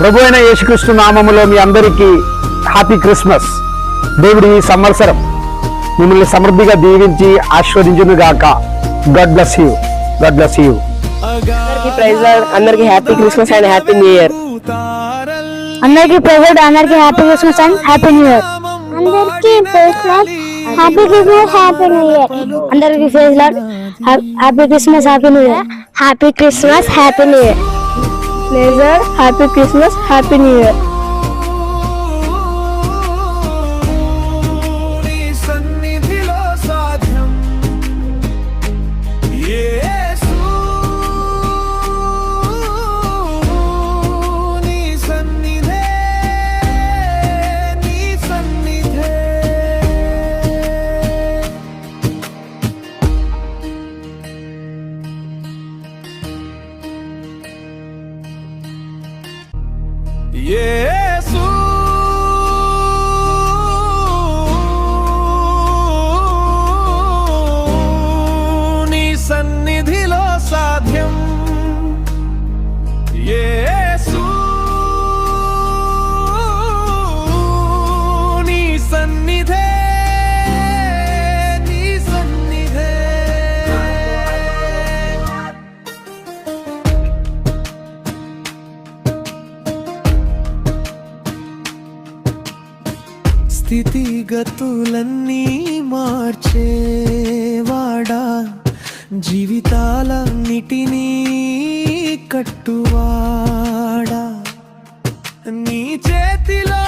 ప్రభు అయిన యేసుక్రీస్తు నామములో మీ అందరికీ హ్యాపీ క్రిస్మస్. దేవుడి ఈ సంవత్సరం మిమ్మల్ని సమృద్ధిగా దీవించి ఆశీర్వదించును గాక. God bless you. God bless you. అందరికీ ప్రైజ్ లార్డ్, అందరికీ happy Christmas and happy new year. అందరికీ ప్రైజ్ లార్డ్, అందరికీ happy Christmas and happy new year. అందరికీ praise Lord, happy Christmas happy new year. అందరికీ praise Lord, happy Christmas happy new year. Happy Christmas happy new year. Praise Lord, happy Christmas happy new year. Yesu నీ సన్నిధిలో సాధ్యం. యేసు నీ సన్నిధే, నీ సన్నిధే. స్థితిగతులన్నీ మార్చేవాడా, జీవితాలన్నిటినీ కట్టువాడా, నీ చేతిలో